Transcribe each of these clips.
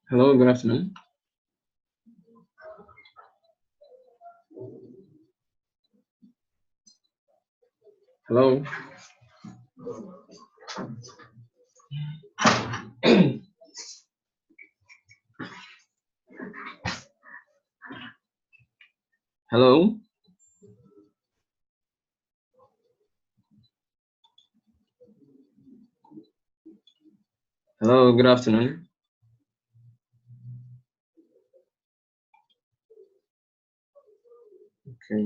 Hello, good afternoon. Hello. Hello. Hello, good afternoon. Okay.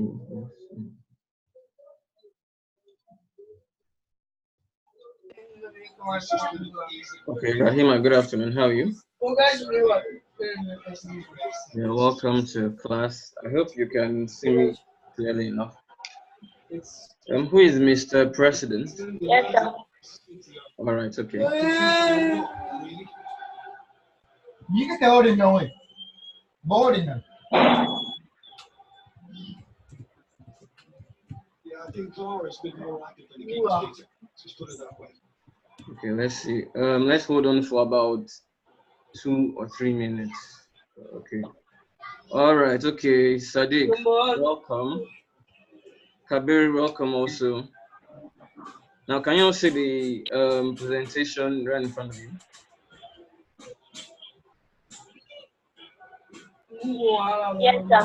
Okay, Rahima, good afternoon. How are you? Yeah, welcome to class. I hope you can see me clearly enough. Who is Mr. President? Yes, sir. All right, okay. You get the order going. Boarding them. Yeah, I think Clara's been more active than the keeper's team. Just put it that way. Okay, let's see. Let's hold on for about 2 or 3 minutes. Okay. All right, okay. Sadiq, welcome. Kabir, welcome also. Now, can you all see the presentation right in front of you? Yes, sir.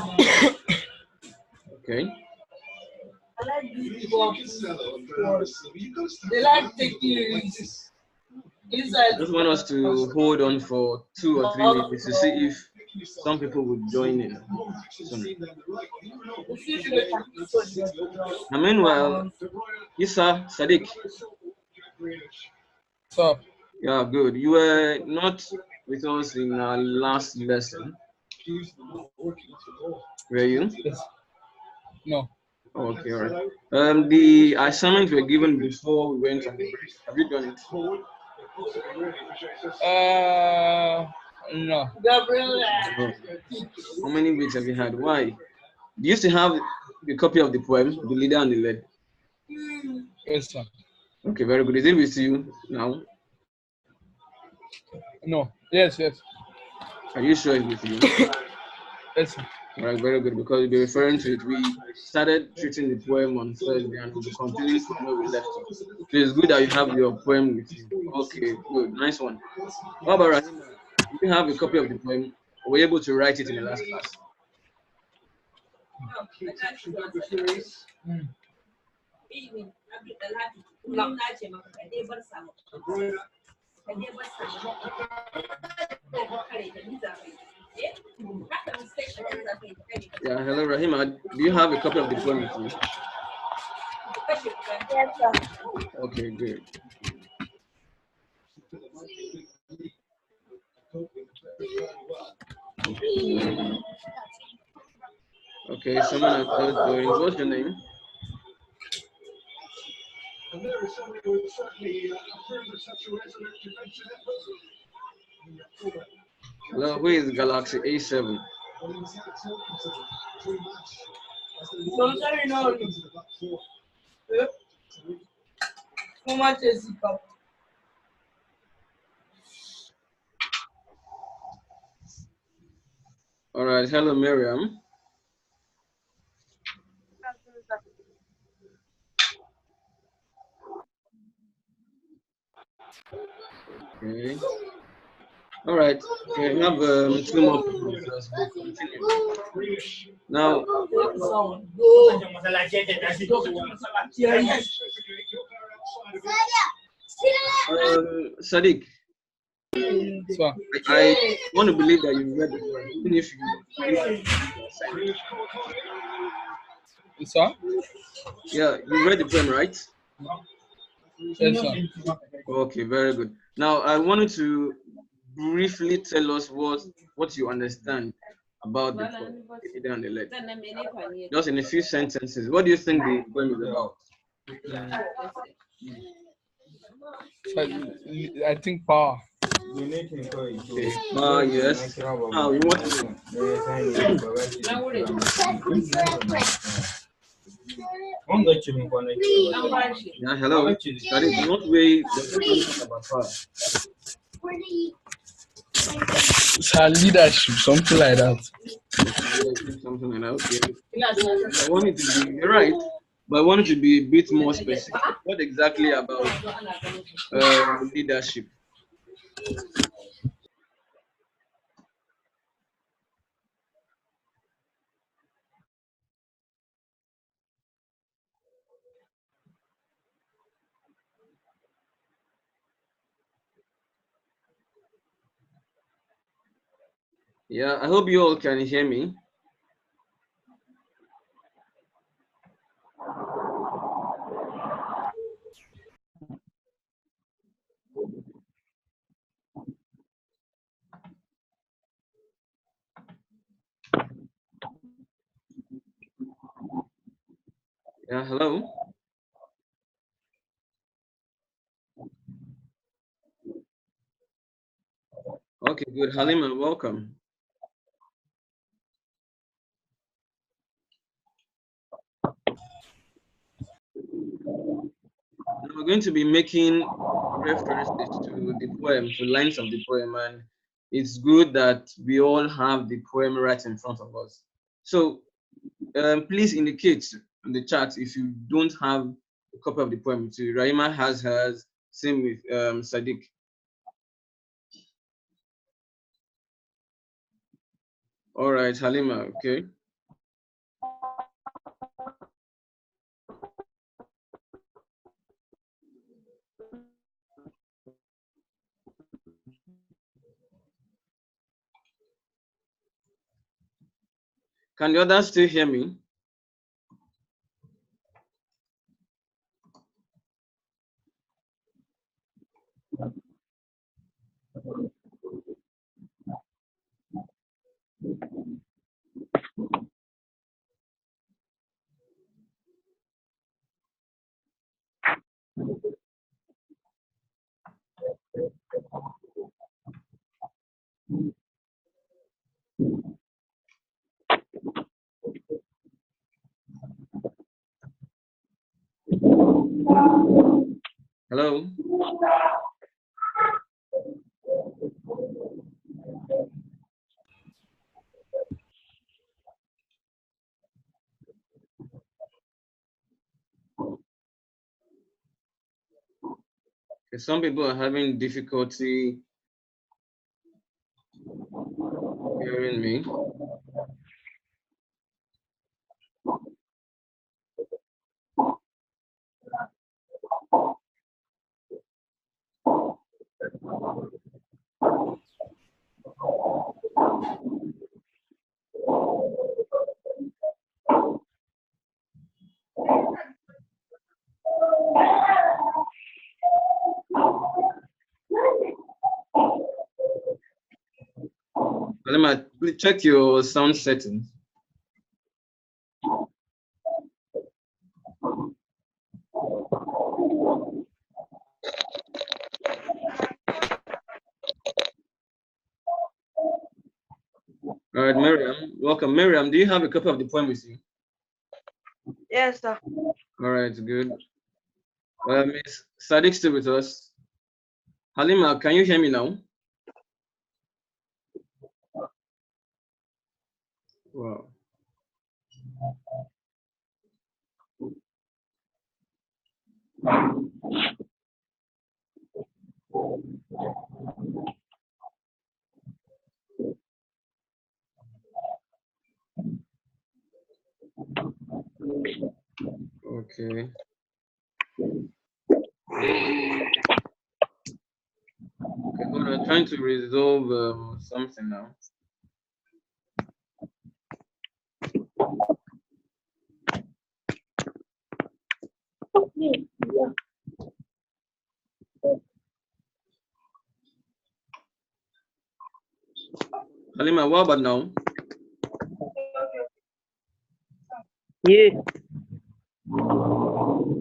Okay. They like taking inside. I just want us to hold on for 2 or 3 minutes to see if some people would join in. Now, meanwhile, Issa, Sadiq. So, Yeah, good. You were not with us in our last lesson. Were you? yes. No. Okay, all right. The assignment were given before we went on the break. Have you done it? No. Oh. How many weeks have you had? Why? Do you still have the copy of the poem, The Leader and the Led? Yes, sir. Okay, very good. Is it with you now? No. Yes, yes. Are you sure it's with you? Yes, sir. All right, very good. Because you'll be referring to it. We started treating the poem on Thursday and we'll be continuing from where we left it. So it's good that you have your poem with you. Okay, good. Nice one. How about Rahima? Do you have a copy of the poem? Were you able to write it in the last class? Yeah, hello Rahima. Do you have a copy of the poem with you? Yes, sir. Okay, good. Okay, someone else joined. What's your name? And there is somebody who would certainly approve of such a resolute defensive effort. Hello, who is Galaxy A7? All right, hello Miriam. Okay. All right. Okay, we have 2 more people with us. We'll continue. Now, Sadiq, So, I want to believe that you read the poem, even if you sir? yeah, you read the poem, right? Yes, sir. Okay, very good. Now, I wanted to briefly tell us what you understand about the poem, The Leader and the Led. Just in a few sentences, what do you think the poem is about? So, I think power. Okay. Yes. Ah, you want to? Yeah, hello. Sadiq, in what way does the Quran talk about power? It's her leadership, something like that. Something like that. Okay. I want it to be, you're right, but I want it to be a bit more specific. What exactly about leadership? Yeah, I hope you all can hear me. Yeah, hello. Okay, good. Halima, welcome. Now we're going to be making references to the poem, to lines of the poem, and it's good that we all have the poem right in front of us. So please indicate in the chat if you don't have a copy of the poem. So Rahima has hers, same with Sadiq. All right, Halima, okay. Can the others still hear me? Hello? Okay, some people are having difficulty hearing me. Halima, please check your sound settings. All right, Miriam, welcome. Miriam, do you have a copy of the poem with you? Yes, sir. All right, good. Miss Sadiq still with us. Halima, can you hear me now? Wow. Okay. Okay, hold on. I'm trying to resolve something now. Halima, what about now? Yeah. All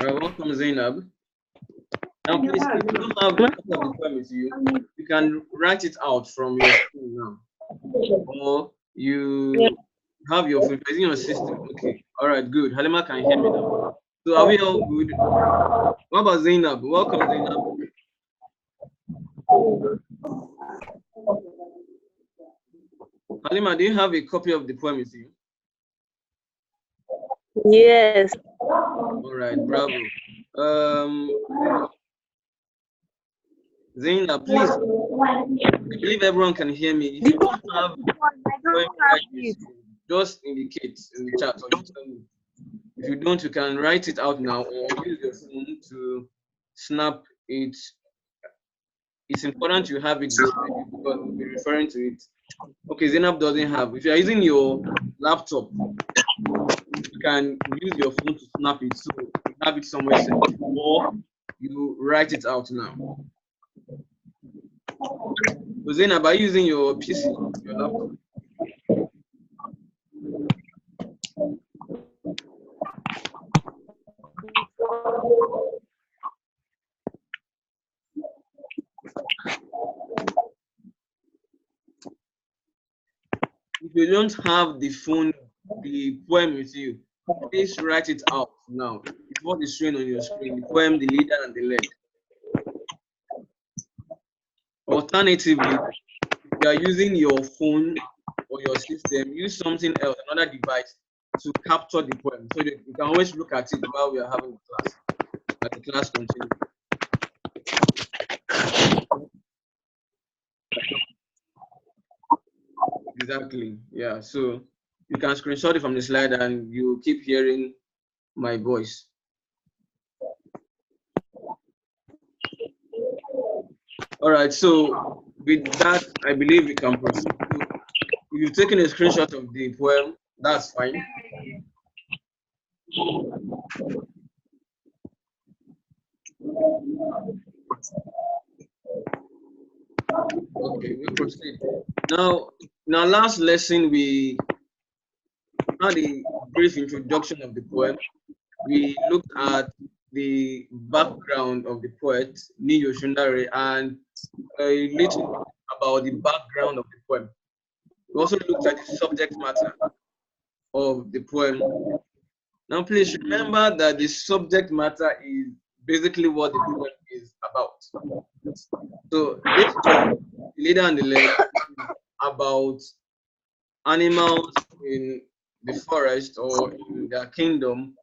right, welcome, Zainab. please, if you don't have a copy of the poem with you, you can write it out from your screen now, or you have your phone using your system. Okay, all right, good. Halima can hear me now. So are we all good? What about Zainab? Welcome, Zainab. Halima, do you have a copy of the poem with you? Yes. All right, bravo. Zainab, please. I believe everyone can hear me. If you don't have poem right with you, just indicate in the chat or just tell me. If you don't, you can write it out now or use your phone to snap it. It's important you have it beside you because we'll be referring to it. Okay, Zainab doesn't have. If you're using your laptop, you can use your phone to snap it so you have it somewhere set, or you write it out now. So Zainab, are you using your PC, your laptop? If you don't have the phone, the poem with you, please write it out now. It's what is showing on your screen, the poem, the leader, and the leg. Alternatively, if you are using your phone or your system, use something else, another device, to capture the poem. So that you can always look at it while we are having the class, as the class continues. Exactly. Yeah. So you can screenshot it from the slide and you keep hearing my voice. All right. So with that, I believe we can proceed. So if you've taken a screenshot of the poem, that's fine. Okay, we proceed. Now, in our last lesson, we had a brief introduction of the poem. We looked at the background of the poet, Ni Yoshundare, and a little about the background of the poem. We also looked at the subject matter of the poem. Now, please remember that the subject matter is basically what the poem is about. So, this poem, Leader and the Leg, is about animals in the forest or in their kingdom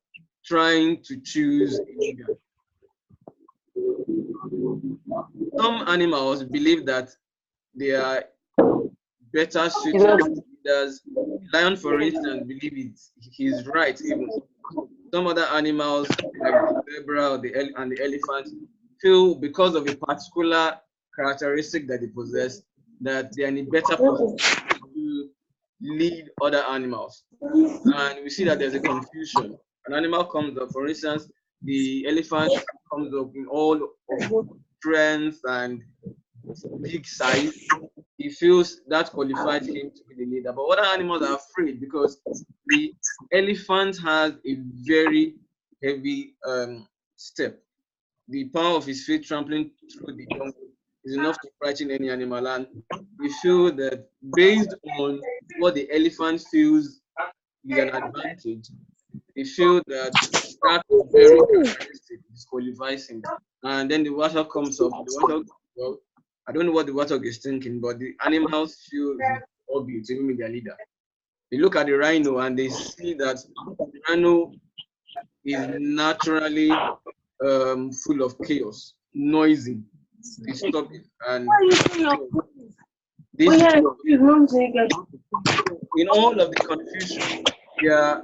trying to choose a leader. Some animals believe that they are better suited leaders. Lion, for instance, believes he's right. Even some other animals, like the zebra or and the elephant, feel because of a particular characteristic that they possess that they are in a better position to lead other animals. And we see that there's a confusion. An animal comes up, for instance, the elephant comes up in all of strength and big size. He feels that qualifies him to be the leader. But other animals are afraid because the elephant has a very heavy step. The power of his feet trampling through the jungle is enough to frighten any animal. And we feel that based on what the elephant feels is an advantage, they feel that that very characteristic disqualifies him. And then the water comes up. The water, well, I don't know what the water is thinking, but the animals feel obvious to be their leader. They look at the rhino and they see that the rhino is naturally full of chaos, noisy. They stop it, and this in all of the confusion, they are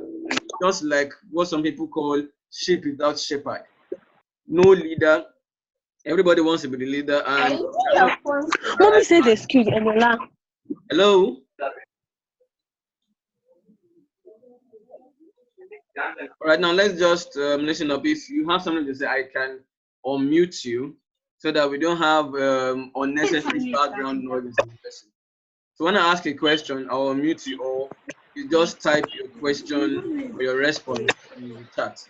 just like what some people call sheep without shepherd. No leader. Everybody wants to be the leader. And Mommy said excuse me. Hello. All right, now let's just listen up. If you have something to say, I can unmute you so that we don't have unnecessary background noise in the lesson. So when I ask a question, I'll unmute you, or you just type your question or your response in the chat.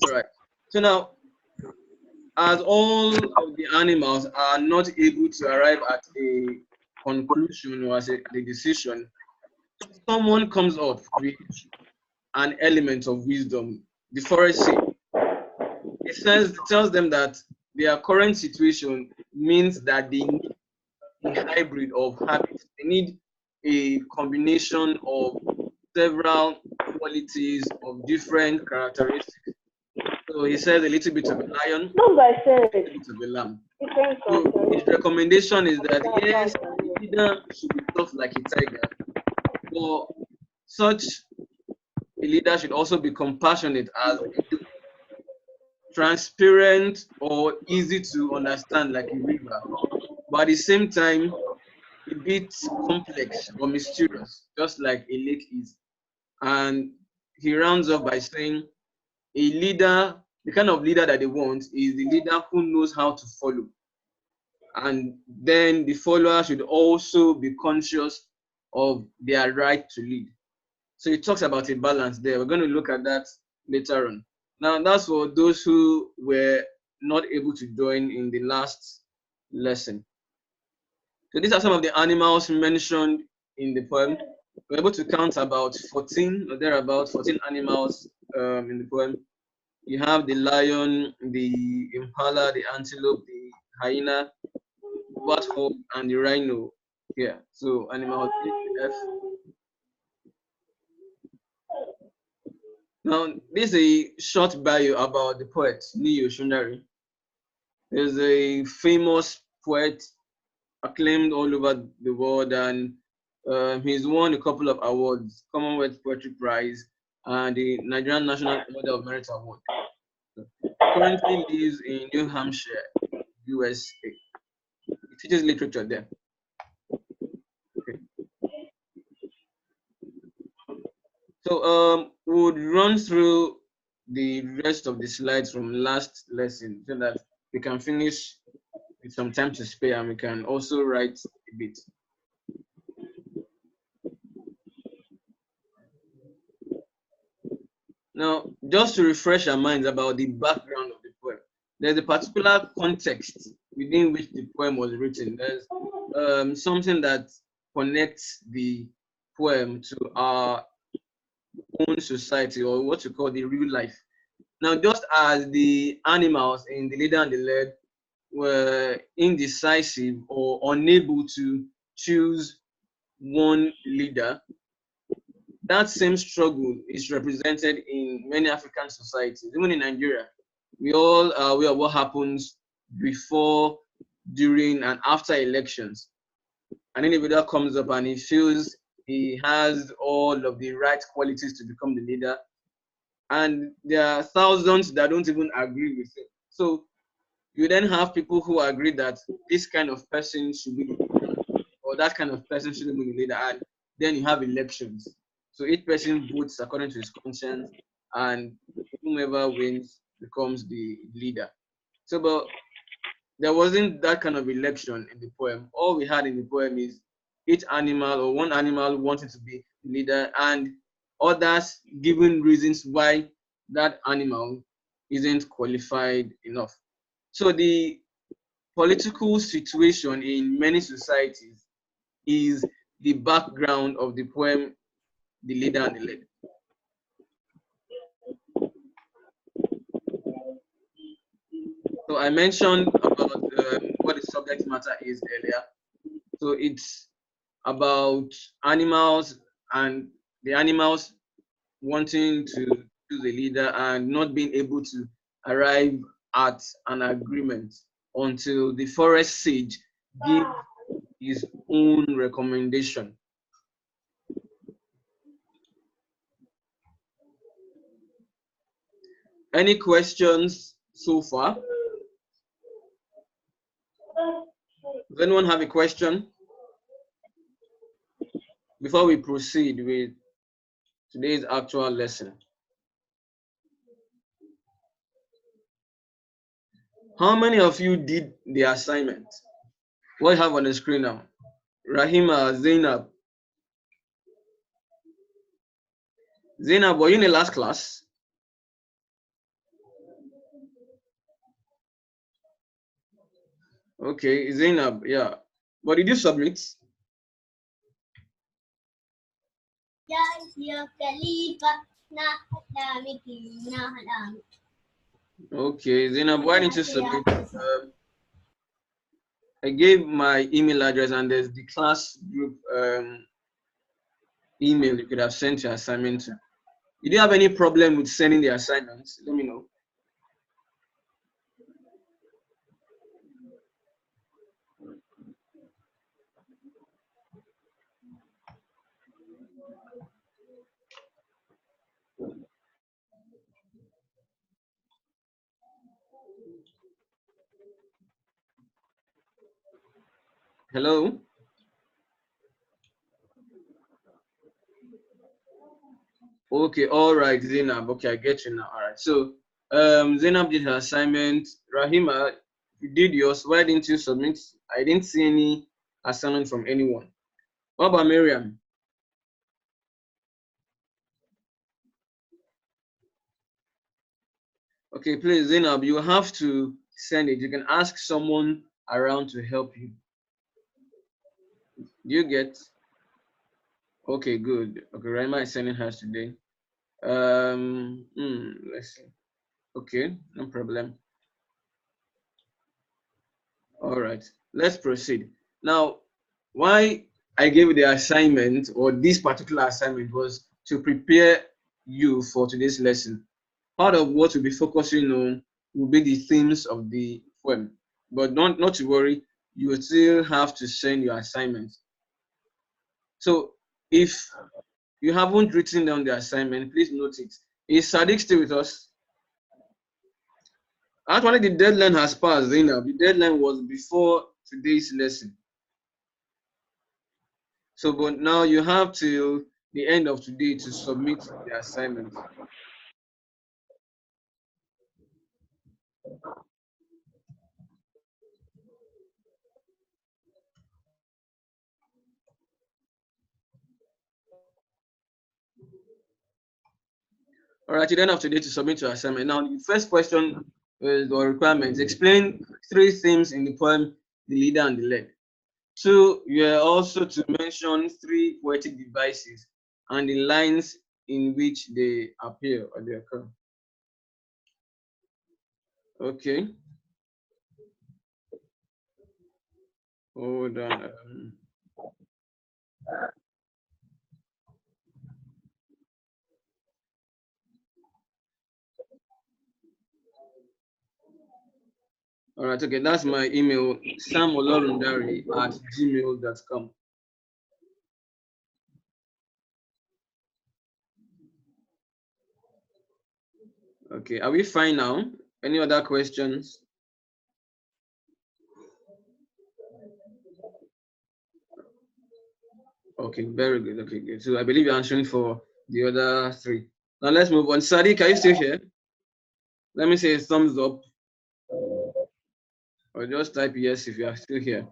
All right. So now, as all of the animals are not able to arrive at a conclusion or at a decision, someone comes up with an element of wisdom. The forest sage, it tells them that their current situation means that they need a hybrid of habits. They need a combination of several qualities of different characteristics. So he says a little bit of a lion, No, I said. a little bit of a lamb. Different So his characteristics. recommendation is that yes, the leader should be tough like a tiger, but such a leader should also be compassionate as transparent or easy to understand like a river, but at the same time a bit complex or mysterious, just like a lake is. And he rounds off by saying a leader, the kind of leader that they want is the leader who knows how to follow. And then the follower should also be conscious of their right to lead. So he talks about a balance there. We're going to look at that later on. Now, that's for those who were not able to join in the last lesson. So these are some of the animals mentioned in the poem. We're able to count about 14 or thereabout 14 animals in the poem. You have the lion, the impala, the antelope, the hyena, warthog, and the rhino. Yeah, so animals F. Now, this is a short bio about the poet, Niyo Shunari. He's a famous poet, acclaimed all over the world, and he's won a couple of awards, Commonwealth Poetry Prize, and the Nigerian National Order of Merit Award. Currently lives in New Hampshire, USA. He teaches literature there. Okay. So we'll run through the rest of the slides from last lesson so that we can finish with some time to spare, and we can also write a bit. Now, just to refresh our minds about the background of the poem, there's a particular context within which the poem was written. There's something that connects the poem to our own society, or what you call the real life. Now, just as the animals in The Leader and the Led were indecisive or unable to choose one leader, that same struggle is represented in many African societies, even in Nigeria. We all are aware of what happens before, during, and after elections. An individual comes up and he feels he has all of the right qualities to become the leader, and there are thousands that don't even agree with it. So you then have people who agree that this kind of person should be the leader, or that kind of person shouldn't be the leader, and then you have elections. So each person votes according to his conscience, and whomever wins becomes the leader. So, but there wasn't that kind of election in the poem. All we had in the poem is each animal or one animal wanting to be leader, and others giving reasons why that animal isn't qualified enough. So the political situation in many societies is the background of the poem, The Leader and the Led. So I mentioned about what the subject matter is earlier. So it's about animals, and the animals wanting to choose a leader and not being able to arrive at an agreement until the forest sage gives his own recommendation. Any questions so far? Does anyone have a question before we proceed with today's actual lesson? How many of you did the assignment? What you have on the screen now? Rahima, Zainab. Zainab, were you in the last class? Okay, Zainab, yeah. But did you submit? Okay, Zainab, why didn't you submit? I gave my email address and there's the class group email you could have sent your assignment to. You didn't have any problem with sending the assignments? Let me know. Hello? Okay, all right, Zainab. Okay, I get you now. All right. So Zainab did her assignment. Rahima, you did yours. Why didn't you submit? I didn't see any assignment from anyone. What about Miriam? Okay, please, Zainab, you have to send it. You can ask someone around to help you. Do you get? Okay, good. Okay, Rahima is sending hers today. Let's see. Okay, no problem. All right, let's proceed. Now, why I gave you the assignment or this particular assignment was to prepare you for today's lesson. Part of what we'll be focusing on will be the themes of the poem. But not to worry, you will still have to send your assignment. So if you haven't written down the assignment, please note it. Is Sadiq still with us? Actually, the deadline has passed, Zainab. The deadline was before today's lesson. So, but now you have till the end of today to submit the assignment. All right, you then have today to submit your assignment. Now, the first question or requirements: explain 3 themes in the poem "The Leader and the Led." 2, you are also to mention 3 poetic devices and the lines in which they appear or they occur. Okay. Hold on. All right, okay, that's my email, samolorundari@gmail.com. Okay, are we fine now? Any other questions? Okay, very good. Okay, good. So I believe you're answering for the other 3. Now let's move on. Sadiq, are you still here? Let me say a thumbs up or just type yes if you are still here.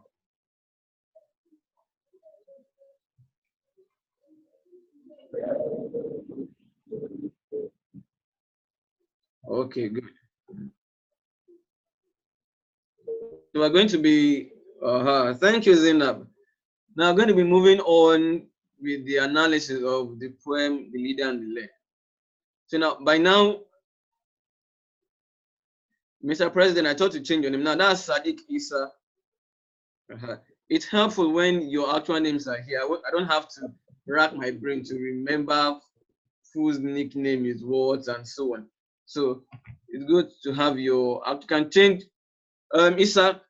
Okay, good. So we're going to be, thank you, Zainab. Now I'm going to be moving on with the analysis of the poem, The Leader and the Led. So now, by now, Mr. President, I thought to change your name. Now that's Sadiq Isa. It's helpful when your actual names are here. I don't have to rack my brain to remember whose nickname is what and so on. So it's good to have your, you can change, Isa,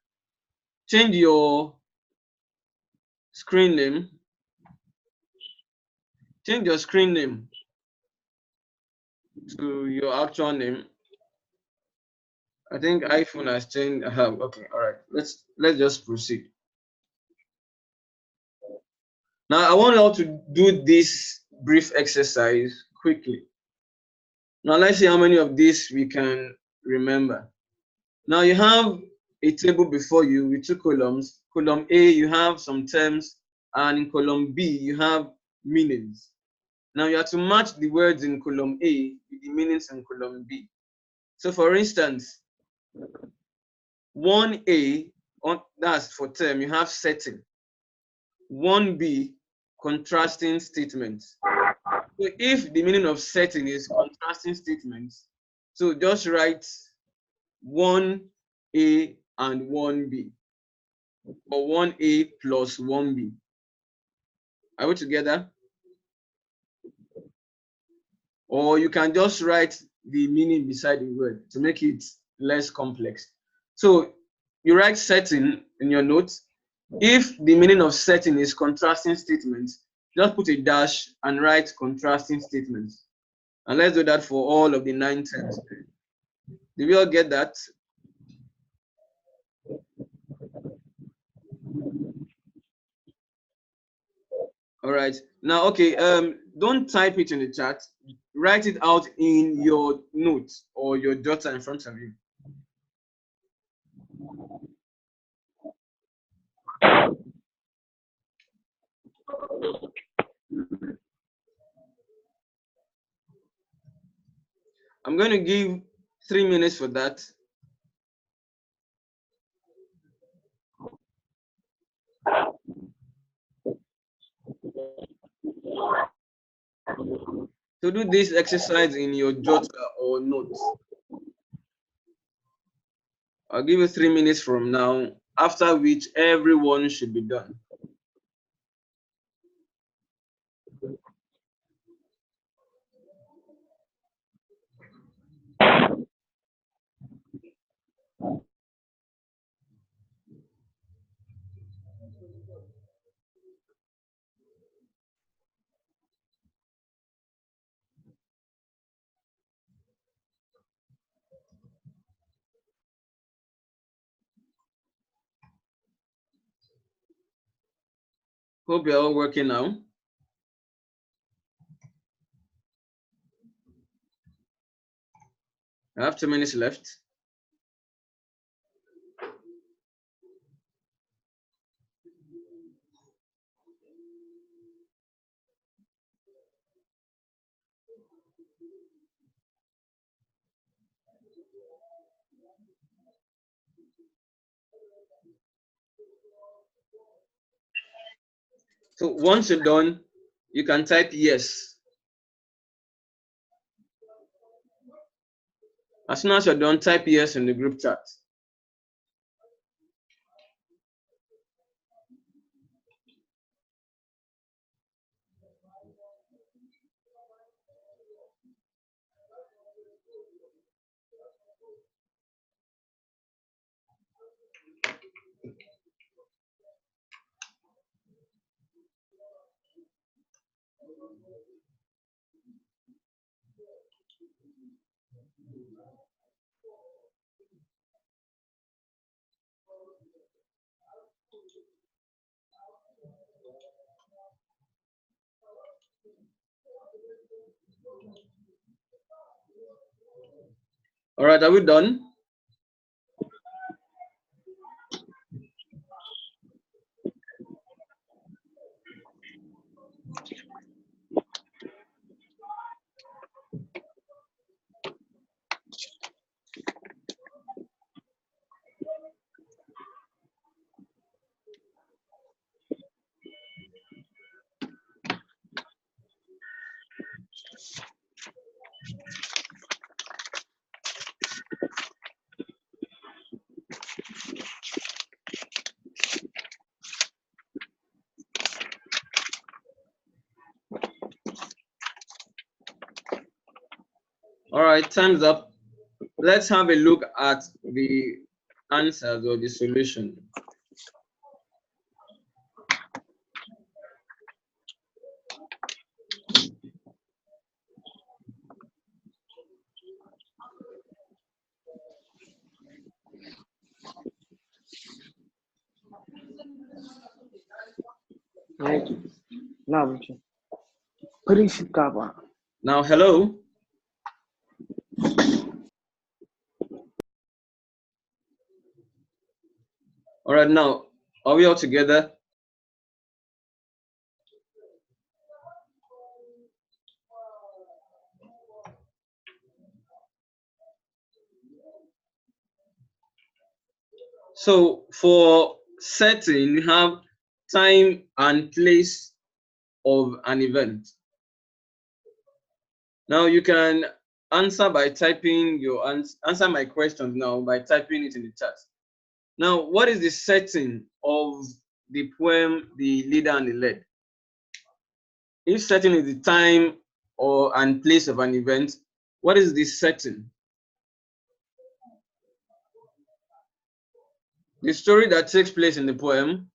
change your screen name. Change your screen name to your actual name. I think iPhone has changed. Okay, all right. Let's just proceed. Now I want you all to do this brief exercise quickly. Now let's see how many of these we can remember. Now you have a table before you with 2 columns. Column A, you have some terms, and in column B, you have meanings. Now you have to match the words in column A with the meanings in column B. So for instance, 1A that's for term, you have setting. 1b, contrasting statements. So if the meaning of setting is contrasting statements, so just write 1a and 1b, or 1a plus 1b. Are we together? Or you can just write the meaning beside the word to make it less complex. So you write setting in your notes. If the meaning of setting is contrasting statements, just put a dash and write contrasting statements. And let's do that for all of the 9 terms. Did we all get that? All right. Now, okay, don't type it in the chat. Write it out in your notes or your jotter in front of you. I'm going to give 3 minutes for that. To do this exercise in your jotter or notes. I'll give you 3 minutes from now, after which everyone should be done. Hope you're all working now. I have 2 minutes left. So once you're done, you can type yes. As soon as you're done, type yes in the group chat. All right, are we done? All right, time's up. Let's have a look at the answers or the solution. Now, hello. All right, now, are we all together? So for setting, we have time and place of an event. Now you can answer by typing your answer my questions now by typing it in the chat. Now, what is the setting of the poem The Leader and the Led? If setting is the time or and place of an event, what is the setting? The story that takes place in the poem,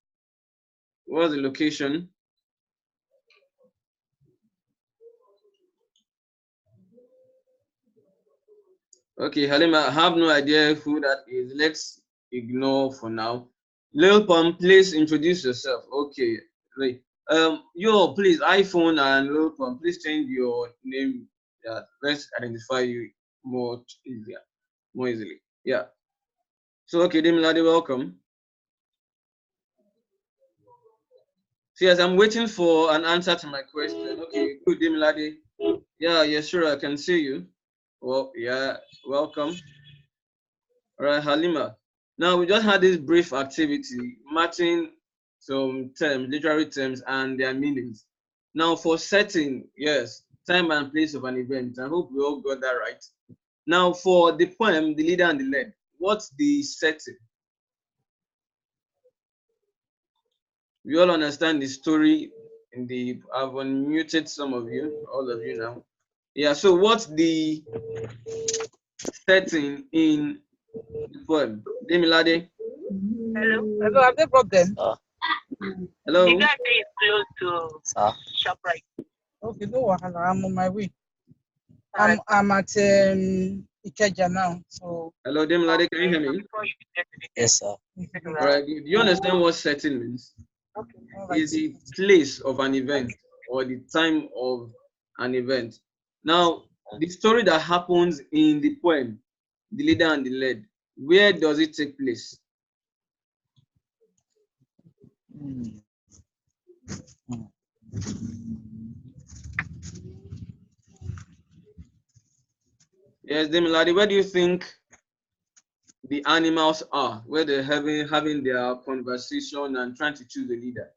what's the location? Okay, Halima, I have no idea who that is. Let's ignore for now. Lil Pump, please introduce yourself. Okay, right. Yo, please, iPhone and Lil Pump, please change your name. Yeah, let's identify you more easily. Yeah. So, okay, Demilade, welcome. So, yes, I'm waiting for an answer to my question. Okay, good, Demilade. Yeah, sure, I can see you. Well, yeah, welcome. All right, Halima. Now we just had this brief activity matching some terms, literary terms, and their meanings. Now for setting, yes, time and place of an event. I hope we all got that right. Now for the poem, The Leader and the Led, what's the setting? We all understand the story in the, I've unmuted some of you, all of you now. Yeah, so what's the setting in the poem? Demilade? Hello, have no problem. Hello? The guy is close to ShopRite. Okay, no wahala. I'm on my way. I'm at Ikeja now. So. Hello, Demilade, can you hear me? Yes, sir. All right. Do you understand what setting means? Okay. Is the place of an event or the time of an event. Now, the story that happens in the poem, The Leader and the Led, where does it take place? Yes, Demilade, where do you think the animals are, where they're having their conversation and trying to choose a leader?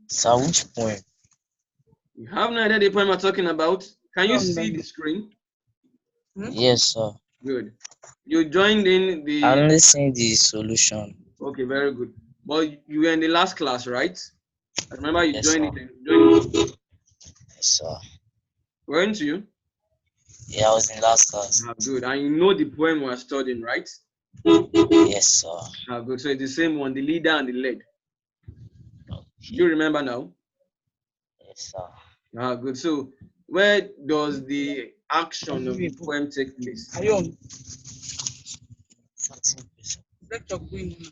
Sir, which poem? You have no idea the poem I'm talking about? Can you see the screen? Yes, sir. Good. You joined in the... I'm only seeing the solution. Okay, very good. But you were in the last class, right? I remember you Yes, joined sir. it. Yes, sir. Weren't you? Yeah, I was in last class. Good. And you know the poem we're studying, right? Yes, sir. Good. So it's the same one, The Leader and the Led. Okay. Do you remember now? Yes, sir. Good. So where does the action of the poem take place? Are you on? 14%. Let your going.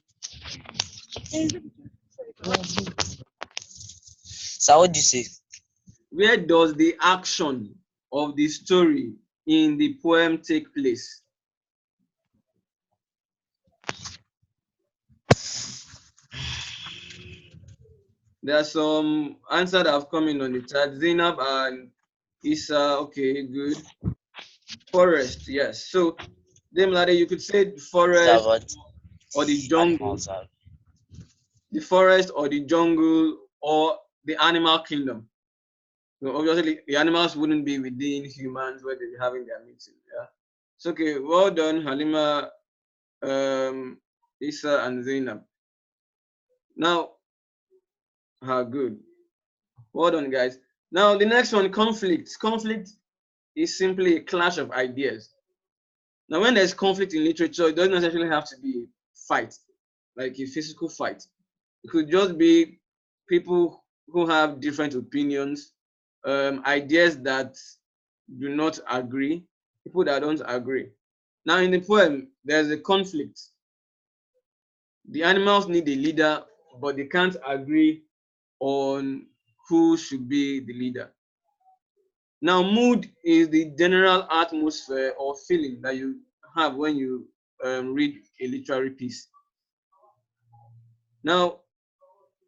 Sir, what do you say? Where does the action of the story in the poem take place? There are some answers that have come in on the chat. Zainab and Isa, okay, good. Forest, yes. So, Demilade, you could say the forest or the jungle. The forest or the jungle or the animal kingdom. So obviously, the animals wouldn't be within humans where they're having their meeting. Yeah. It's okay. Well done, Halima, Isa, and Zainab. Now, good. Well done, guys. Now, the next one, conflict. Conflict is simply a clash of ideas. Now, when there's conflict in literature, it doesn't necessarily have to be a fight, like a physical fight. It could just be people who have different opinions, ideas that do not agree, people that don't agree. Now, in the poem, there's a conflict. The animals need a leader, but they can't agree on who should be the leader. Now, mood is the general atmosphere or feeling that you have when you read a literary piece. Now,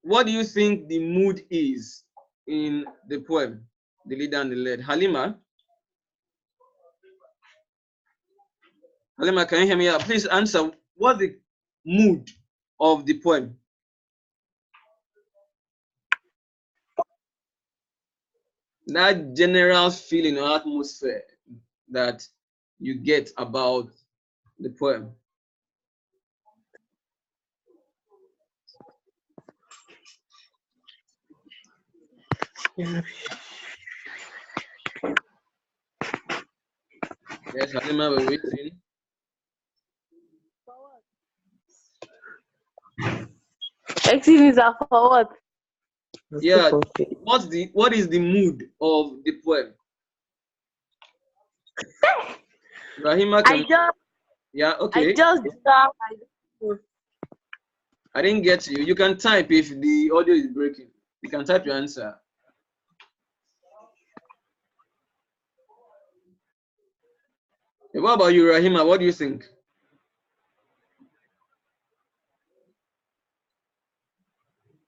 what do you think the mood is in the poem, The Leader and the Led? Halima? Halima, can you hear me? Please answer. What's the mood of the poem? That general feeling or atmosphere that you get about the poem. Yeah. Yes, Halima, we're waiting. Excuse me, for what? Yeah, what is the mood of the poem? Rahima, yeah, okay. I didn't get you. You can type if the audio is breaking. You can type your answer. What about you, Rahima? What do you think?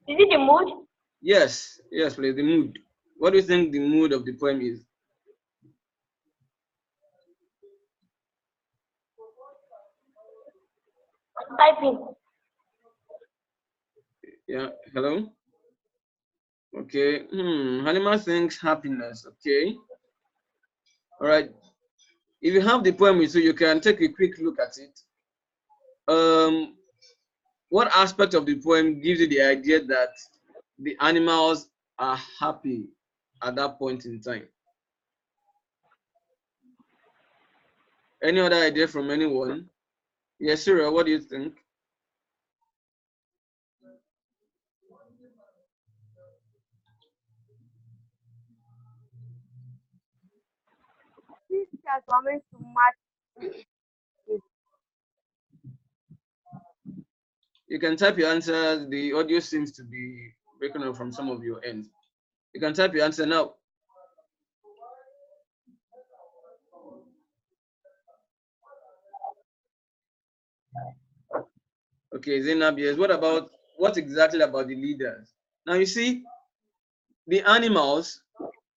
Is it the mood? Yes, please, the mood. What do you think the mood of the poem is? I'm typing. Yeah, hello? Okay, Halima thinks happiness, okay. All right, if you have the poem with you, you can take a quick look at it. What aspect of the poem gives you the idea that the animals are happy at that point in time? Any other idea from anyone? Yes, Surya, what do you think? You can type your answers. The audio seems to be breaking up from some of your ends. You can type your answer now. Okay, Zainab, yes. What exactly about the leaders? Now you see, the animals,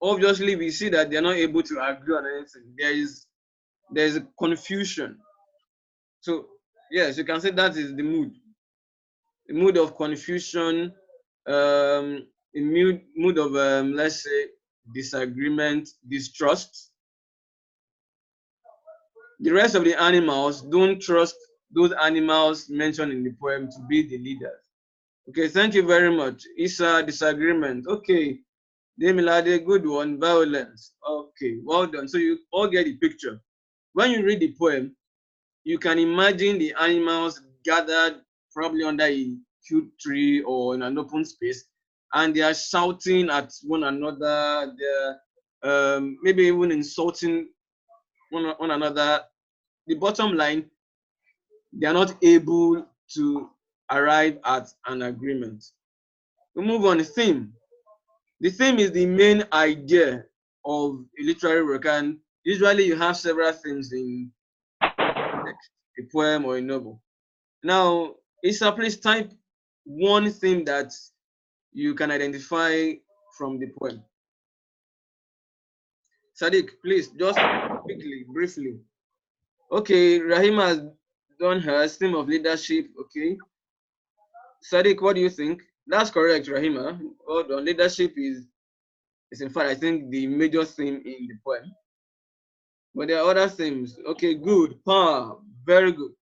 obviously we see that they're not able to agree on anything. There is a confusion. So yes, you can say that is the mood. The mood of confusion, the mood of let's say disagreement, distrust. The rest of the animals don't trust those animals mentioned in the poem to be the leaders. Okay, thank you very much. Isa, disagreement. Okay, Demilade, good one. Violence. Okay, well done. So you all get the picture. When you read the poem, you can imagine the animals gathered probably under a huge tree or in an open space, and they are shouting at one another. They're maybe even insulting one another. The bottom line, they are not able to arrive at an agreement. We move on. The theme. The theme is the main idea of a literary work, and usually you have several themes in text, a poem or a novel. Now, Isa, please type one theme that you can identify from the poem. Sadiq, please, just quickly, briefly. Okay, Rahima has done her theme of leadership. Okay. Sadiq, what do you think? That's correct, Rahima. Hold on. Leadership is in fact, I think, the major theme in the poem. But there are other themes. Okay, good. Power. Very good.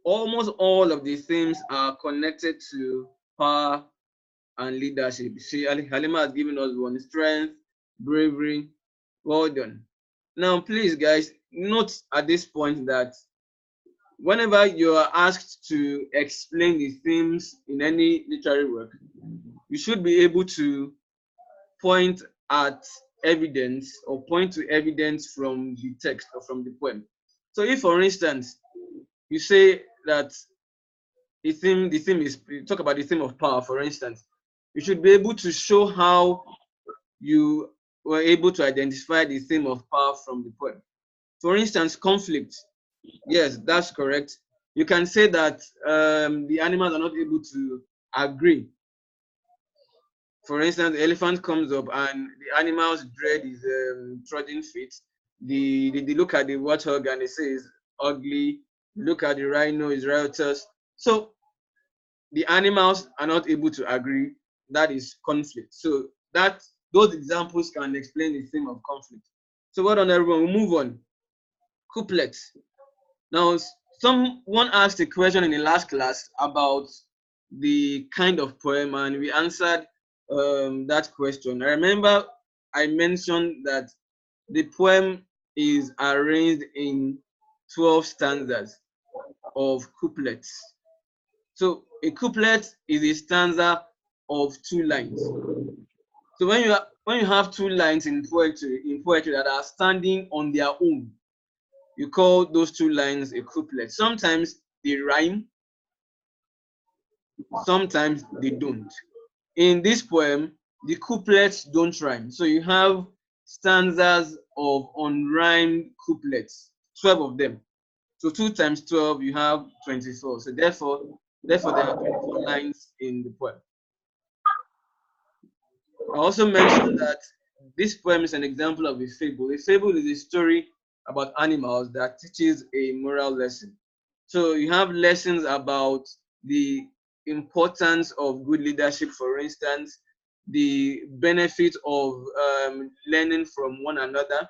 Almost all of the themes are connected to power and leadership. See, Halima has given us one: strength, bravery. Well done. Now, please, guys, note at this point that whenever you are asked to explain the themes in any literary work, you should be able to point at evidence or point to evidence from the text or from the poem. So if, for instance, you say that the theme is, you talk about the theme of power, for instance, you should be able to show how you were able to identify the theme of power from the poem. For instance, conflict. Yes, that's correct. You can say that the animals are not able to agree. For instance, the elephant comes up and the animal's dread is trotting feet. They look at the warthog and they say it's ugly. Look at the rhino, it's riotous. So the animals are not able to agree. That is conflict. So those examples can explain the theme of conflict. So well done, everyone. We'll move on. Couplets. Now, someone asked a question in the last class about the kind of poem, and we answered that question. I remember I mentioned that the poem is arranged in 12 stanzas of couplets. So a couplet is a stanza of 2 lines. So when you have 2 lines in poetry that are standing on their own, you call those 2 lines a couplet. Sometimes they rhyme, sometimes they don't. In this poem, the couplets don't rhyme. So you have stanzas of unrhymed couplets, 12 of them. So 2 times 12, you have 24. So therefore there are 24 lines in the poem. I also mentioned that this poem is an example of a fable. A fable is a story about animals that teaches a moral lesson. So you have lessons about the importance of good leadership, for instance, the benefit of learning from one another.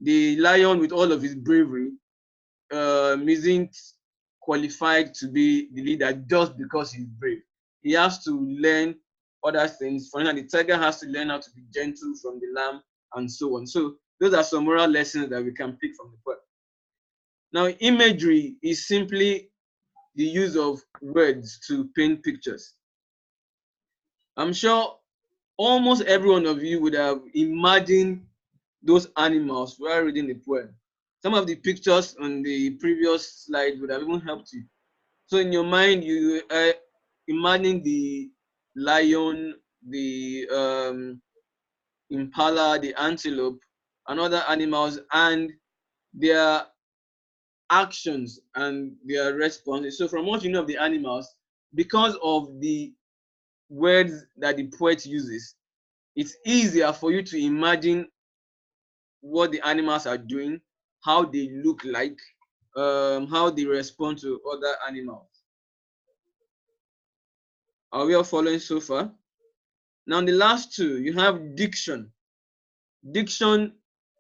The lion, with all of his bravery, isn't qualified to be the leader just because he's brave. He has to learn other things. For instance, the tiger has to learn how to be gentle from the lamb and so on. So those are some moral lessons that we can pick from the poem. Now, imagery is simply the use of words to paint pictures. I'm sure almost every one of you would have imagined those animals while reading the poem. Some of the pictures on the previous slide would have even helped you. So in your mind, you are imagining the lion, the impala, the antelope, and other animals, and their actions and their responses. So from what you know of the animals, because of the words that the poet uses, it's easier for you to imagine what the animals are doing, how they look like, how they respond to other animals. Are we all following so far? Now, in the last 2, you have diction. Diction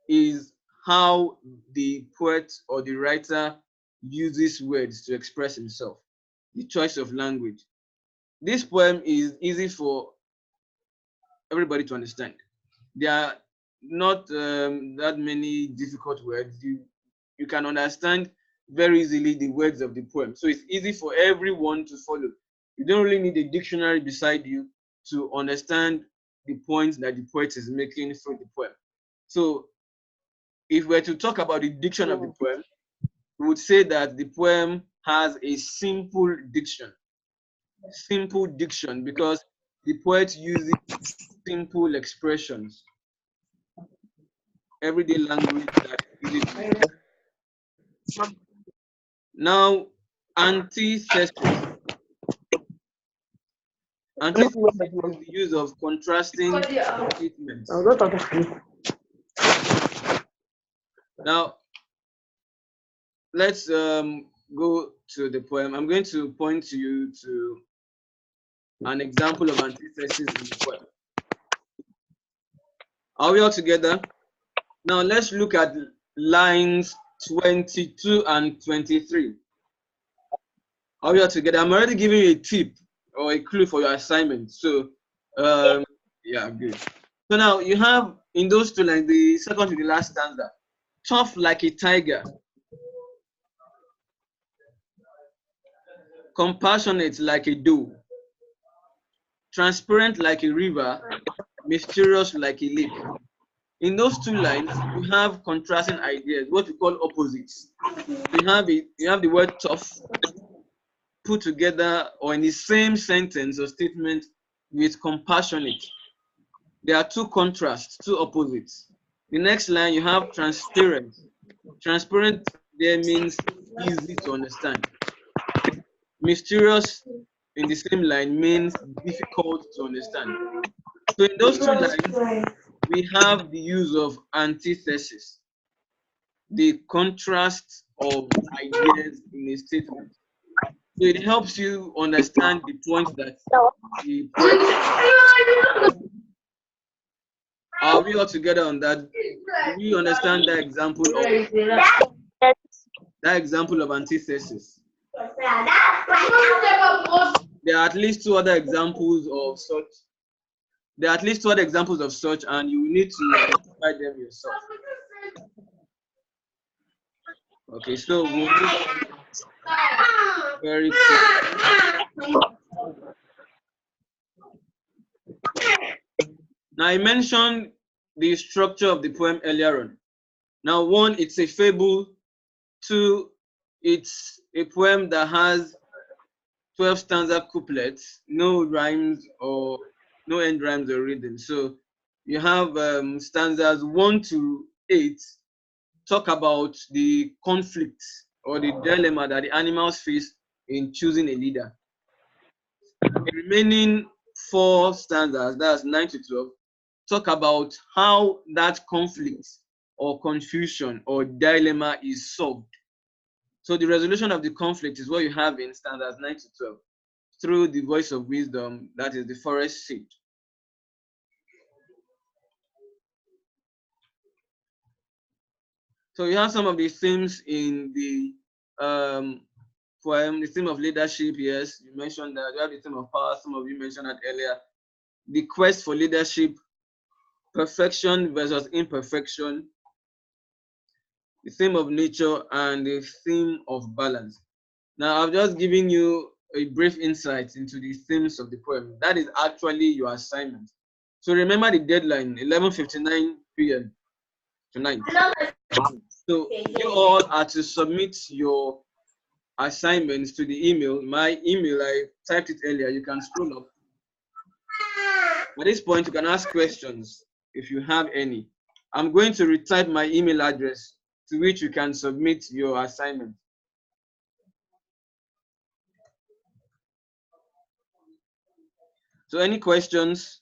is how the poet or the writer uses words to express himself, the choice of language. This poem is easy for everybody to understand. There are not that many difficult words. You can understand very easily the words of the poem. So it's easy for everyone to follow. You don't really need a dictionary beside you to understand the points that the poet is making through the poem. So if we're to talk about the diction of the poem, we would say that the poem has a simple diction. Simple diction because the poet uses simple expressions, everyday language that is easy to understand. Now, antithesis. Antithesis is the use of contrasting statements. Now, let's go to the poem. I'm going to point to you to an example of antithesis in the poem. Are we all together? Now, let's look at lines 22 and 23. Are we all together? I'm already giving you a tip or a clue for your assignment. So, yeah, good. So now you have in those 2 lines, the second to the last stanza, tough like a tiger, compassionate like a doe, transparent like a river, mysterious like a lake. In those 2 lines, you have contrasting ideas, what we call opposites. You have the word tough put together or in the same sentence or statement with compassionate. There are 2 contrasts, 2 opposites. The next line, you have transparent. Transparent there means easy to understand. Mysterious in the same line means difficult to understand. So in those 2 lines, we have the use of antithesis, the contrast of ideas in a statement. So it helps you understand the point that the poet. Are we all together on that? Do we understand that example of antithesis? There are at least 2 other examples of such. There are at least 2 other examples of such, and you need to identify them yourself. Okay, so we'll move very quickly. Now, I mentioned the structure of the poem earlier on. Now, 1, it's a fable. 2, it's a poem that has 12 stanza couplets, no rhymes or no end rhymes or rhythm. So you have stanzas 1 to 8 talk about the conflict or the dilemma that the animals face in choosing a leader. The remaining 4 stanzas, that's 9 to 12, talk about how that conflict or confusion or dilemma is solved. So the resolution of the conflict is what you have in stanzas 9 to 12 through the voice of wisdom, that is the forest sage. So you have some of the themes in the poem, the theme of leadership. Yes, you mentioned that. You have the theme of power. Some of you mentioned that earlier. The quest for leadership, perfection versus imperfection, the theme of nature, and the theme of balance. Now, I've just given you a brief insight into the themes of the poem. That is actually your assignment. So remember the deadline, 11:59 p.m. tonight. So you all are to submit your assignments to the email. My email, I typed it earlier. You can scroll up. At this point, you can ask questions if you have any. I'm going to retype my email address to which you can submit your assignment. So any questions?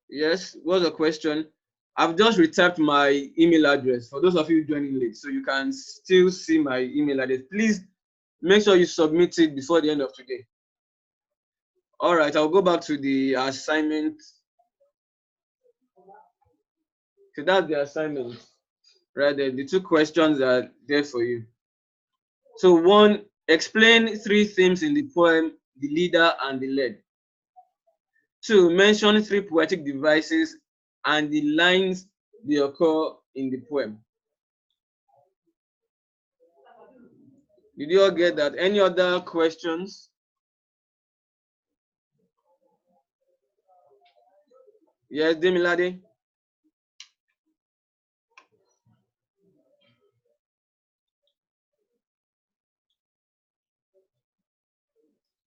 Yes, what's the question? I've just retyped my email address for those of you joining late, so you can still see my email address. Please make sure you submit it before the end of today. All right, I'll go back to the assignment. So that's the assignment, right there. The 2 questions are there for you. So 1, explain 3 themes in the poem, the leader and the led. 2, mention 3 poetic devices and the lines they occur in the poem. Did you all get that? Any other questions? Yes, Demilade?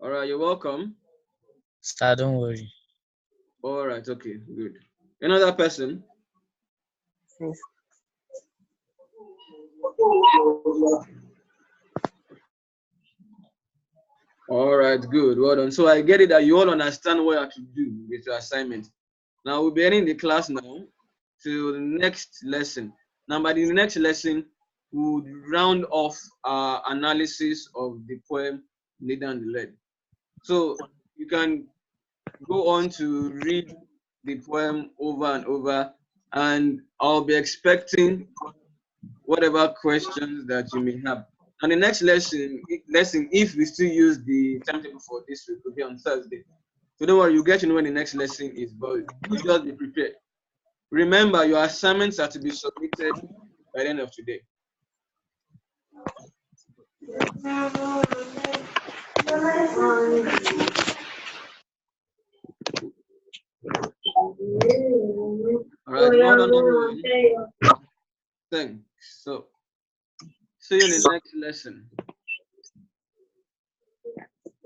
All right, you're welcome. Sir, don't worry. All right, okay, good. Another person? All right, good, well done. So I get it that you all understand what you have to do with your assignment. Now we'll be ending the class now to the next lesson. Now by the next lesson, we'll round off our analysis of the poem Leader and the Led. So you can go on to read the poem over and over, and I'll be expecting whatever questions that you may have. And the next lesson, if we still use the timetable for this week, will be on Thursday. So don't worry, you get to know when the next lesson is, but you just be prepared. Remember, your assignments are to be submitted by the end of today. All right, well done, everyone. Thanks. So, see you in the next lesson.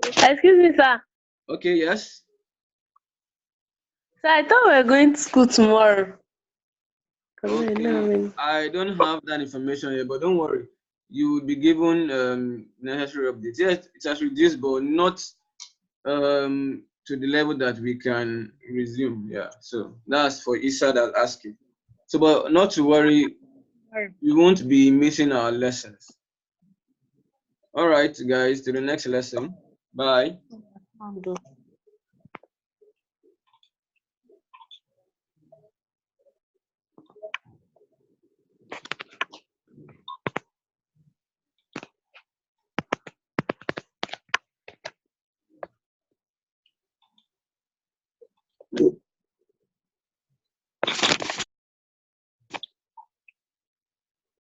Excuse me, sir. Okay, yes. Sir, I thought we were going to school tomorrow. Okay, I don't have that information yet, but don't worry. You will be given necessary updates. Yes, it has reduced, but not to the level that we can resume. Yeah, so that's for Issa that's asking. So, but not to worry, we won't be missing our lessons. All right, guys, to the next lesson. Bye.